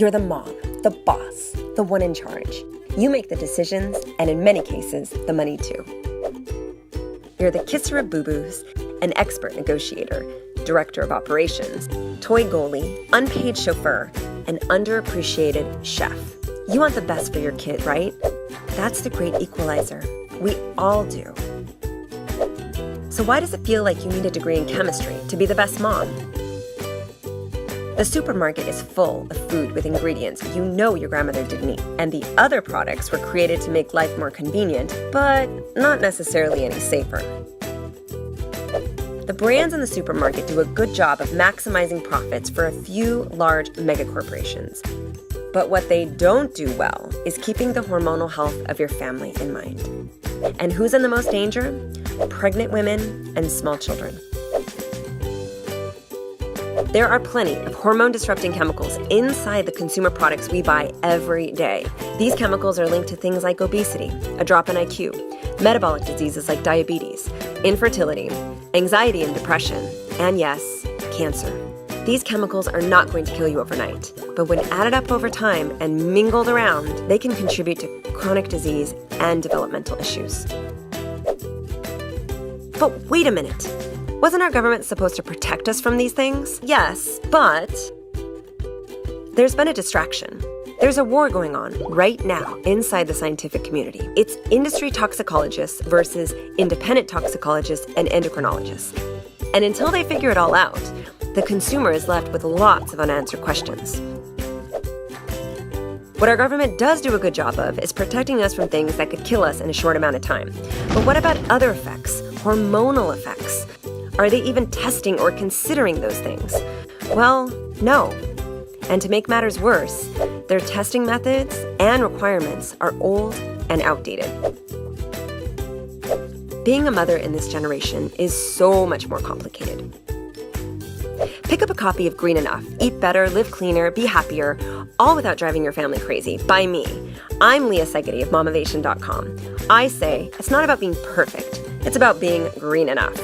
You're the mom, the boss, the one in charge. You make the decisions, and in many cases, the money too. You're the kisser of boo-boos, an expert negotiator, director of operations, toy goalie, unpaid chauffeur, and underappreciated chef. You want the best for your kid, right? That's the great equalizer. We all do. So why does it feel like you need a degree in chemistry to be the best mom? The supermarket is full of food with ingredients you know your grandmother didn't eat, and the other products were created to make life more convenient, but not necessarily any safer. The brands in the supermarket do a good job of maximizing profits for a few large megacorporations. But what they don't do well is keeping the hormonal health of your family in mind. And who's in the most danger? Pregnant women and small children. There are plenty of hormone-disrupting chemicals inside the consumer products we buy every day. These chemicals are linked to things like obesity, a drop in IQ, metabolic diseases like diabetes, infertility, anxiety and depression, and yes, cancer. These chemicals are not going to kill you overnight, but when added up over time and mingled around, they can contribute to chronic disease and developmental issues. But wait a minute. Wasn't our government supposed to protect us from these things? Yes, but there's been a distraction. There's a war going on right now inside the scientific community. It's industry toxicologists versus independent toxicologists and endocrinologists. And until they figure it all out, the consumer is left with lots of unanswered questions. What our government does do a good job of is protecting us from things that could kill us in a short amount of time. But what about other effects, hormonal effects? Are they even testing or considering those things? Well, no. And to make matters worse, their testing methods and requirements are old and outdated. Being a mother in this generation is so much more complicated. Pick up a copy of Green Enough, Eat Better, Live Cleaner, Be Happier, all without driving your family crazy, by me. I'm Leah Segedy of Mamavation.com. I say it's not about being perfect, it's about being green enough.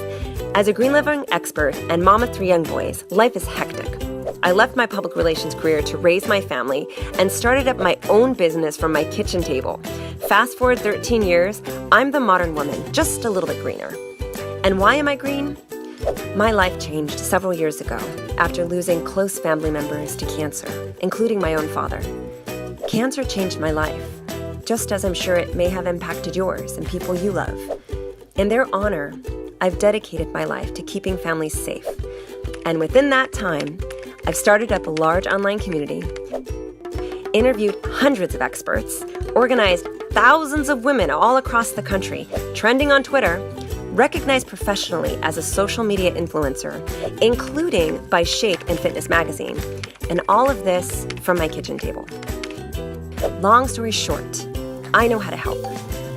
As a green living expert and mom of 3 young boys, life is hectic. I left my public relations career to raise my family and started up my own business from my kitchen table. Fast forward 13 years, I'm the modern woman, just a little bit greener. And why am I green? My life changed several years ago after losing close family members to cancer, including my own father. Cancer changed my life, just as I'm sure it may have impacted yours and people you love. In their honor, I've dedicated my life to keeping families safe. And within that time, I've started up a large online community, interviewed hundreds of experts, organized thousands of women all across the country, trending on Twitter, recognized professionally as a social media influencer, including by Shape and Fitness magazine, and all of this from my kitchen table. Long story short, I know how to help.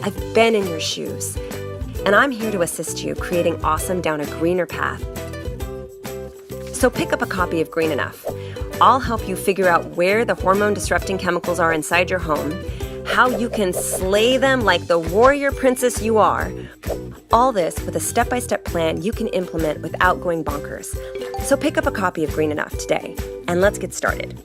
I've been in your shoes, and I'm here to assist you creating awesome down a greener path. So pick up a copy of Green Enough. I'll help you figure out where the hormone-disrupting chemicals are inside your home, how you can slay them like the warrior princess you are. All this with a step-by-step plan you can implement without going bonkers. So pick up a copy of Green Enough today, and let's get started.